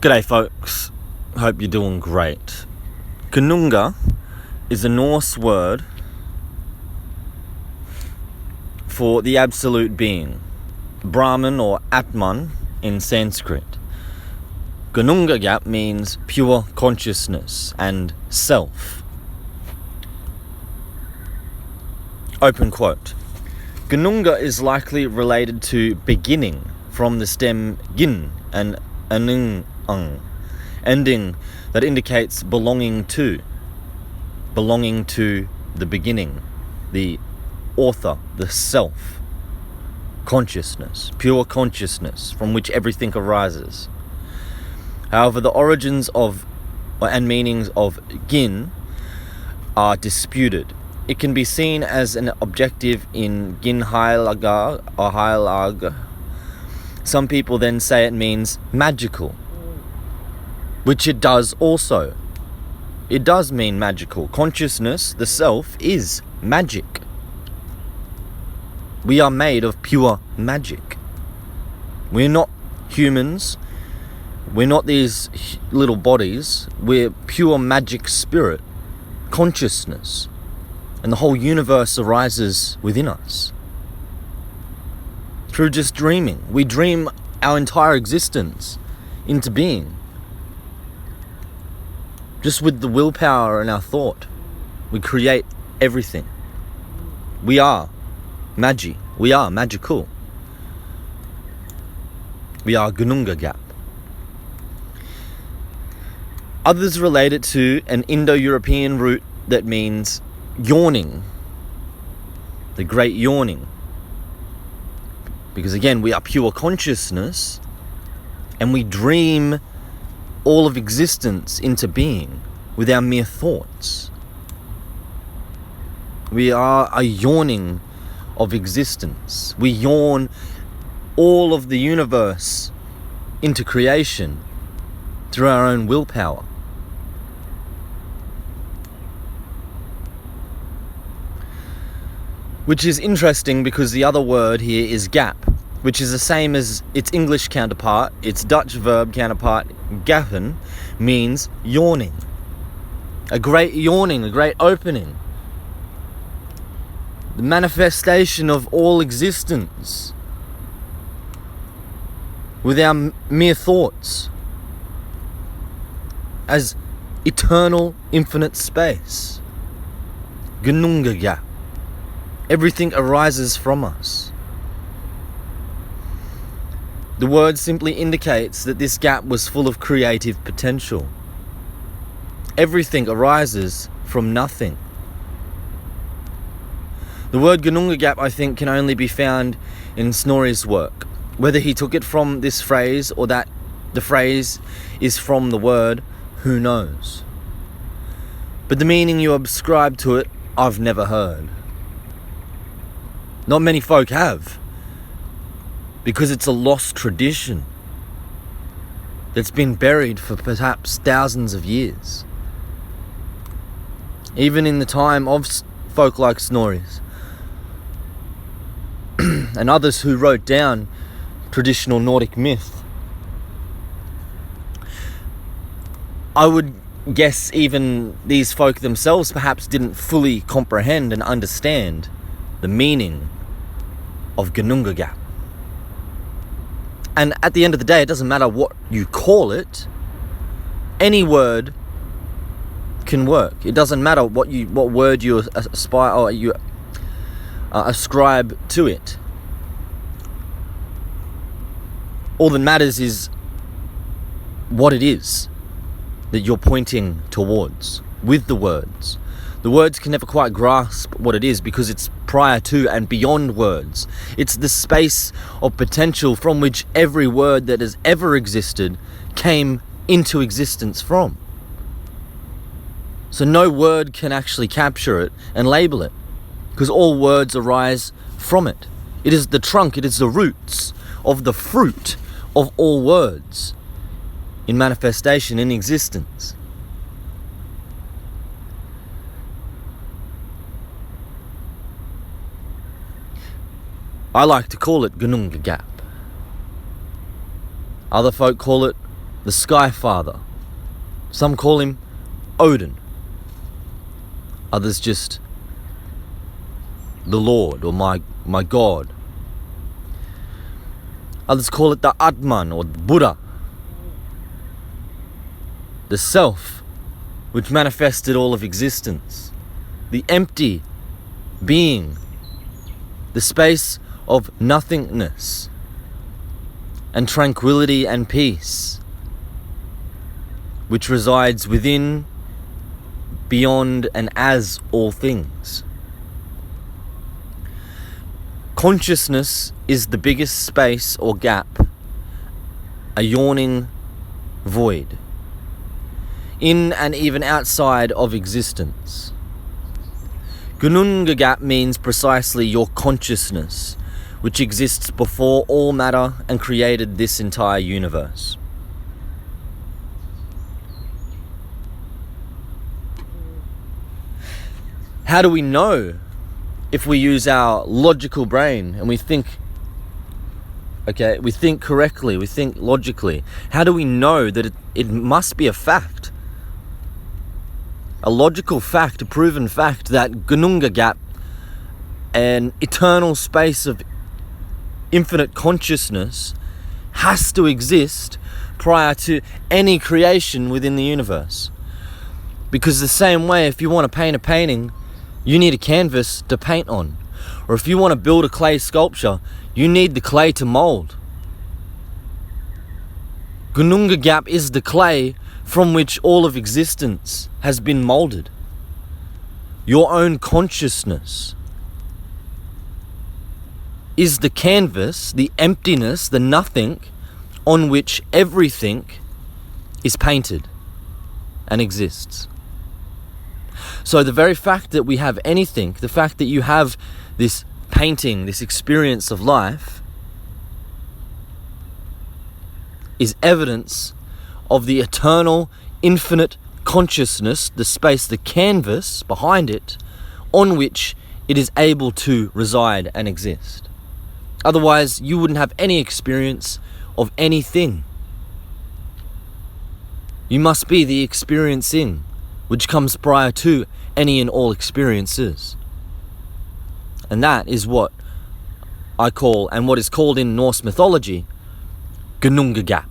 G'day folks, hope you're doing great. Ginnunga is a Norse word for the absolute being, Brahman or Atman in Sanskrit. Ginnungagap means pure consciousness and self. Open quote. Ginnunga is likely related to beginning from the stem gin and anung, ending that indicates belonging to the beginning, the author, the self, consciousness, pure consciousness from which everything arises. However, the origins of and meanings of gin are disputed. It can be seen as an objective in Ginnungagap or Heilag. Some people then say it means magical, which it does also. It does mean magical. Consciousness, the self, is magic. We are made of pure magic. We're not humans. We're not these little bodies. We're pure magic spirit, consciousness. And the whole universe arises within us. Through just dreaming. We dream our entire existence into being. Just with the willpower and our thought, we create everything. We are magi. We are magical. We are Ginnungagap. Others relate it to an Indo-European root that means yawning. The great yawning. Because again, we are pure consciousness and we dream all of existence into being with our mere thoughts. We are a yawning of existence. We yawn all of the universe into creation through our own willpower. Which is interesting because the other word here is gap, which is the same as its English counterpart. Its Dutch verb counterpart, gappen, means yawning. A great yawning, a great opening. The manifestation of all existence with our mere thoughts as eternal, infinite space. Ginnungagap. Everything arises from us. The word simply indicates that this gap was full of creative potential. Everything arises from nothing. The word Ginnungagap, I think, can only be found in Snorri's work. Whether he took it from this phrase or that the phrase is from the word, who knows? But the meaning you ascribe to it, I've never heard. Not many folk have, because it's a lost tradition that's been buried for perhaps thousands of years. Even in the time of folk like Snorri's and others who wrote down traditional Nordic myth, I would guess even these folk themselves perhaps didn't fully comprehend and understand the meaning of Ginnungagap. And at the end of the day, it doesn't matter what you call it. Any word can work. It doesn't matter what word you aspire or you ascribe to it. All that matters is what it is that you're pointing towards with the words. The words can never quite grasp what it is because it's prior to and beyond words. It's the space of potential from which every word that has ever existed came into existence from. So no word can actually capture it and label it because all words arise from it. It is the trunk, it is the roots of the fruit of all words in manifestation, in existence. I like to call it Ginnungagap. Other folk call it the Sky Father. Some call him Odin. Others just the Lord or my God. Others call it the Atman or the Buddha. The self which manifested all of existence. The empty being. The space of nothingness and tranquility and peace, which resides within, beyond, and as all things. Consciousness is the biggest space or gap, a yawning void, in and even outside of existence. Ginnungagap means precisely your consciousness, which exists before all matter and created this entire universe. How do we know if we use our logical brain and we think correctly, we think logically? How do we know that it must be a fact? A logical fact, a proven fact that Ginnungagap, an eternal space of infinite consciousness, has to exist prior to any creation within the universe. Because the same way, if you want to paint a painting, you need a canvas to paint on. Or if you want to build a clay sculpture, you need the clay to mold. Ginnungagap is the clay from which all of existence has been molded. Your own consciousness is the canvas, the emptiness, the nothing on which everything is painted and exists. So the very fact that we have anything, the fact that you have this painting, this experience of life, is evidence of the eternal, infinite consciousness, the space, the canvas behind it, on which it is able to reside and exist. Otherwise, you wouldn't have any experience of anything. You must be the experiencing, which comes prior to any and all experiences. And that is what I call, and what is called in Norse mythology, Ginnungagap.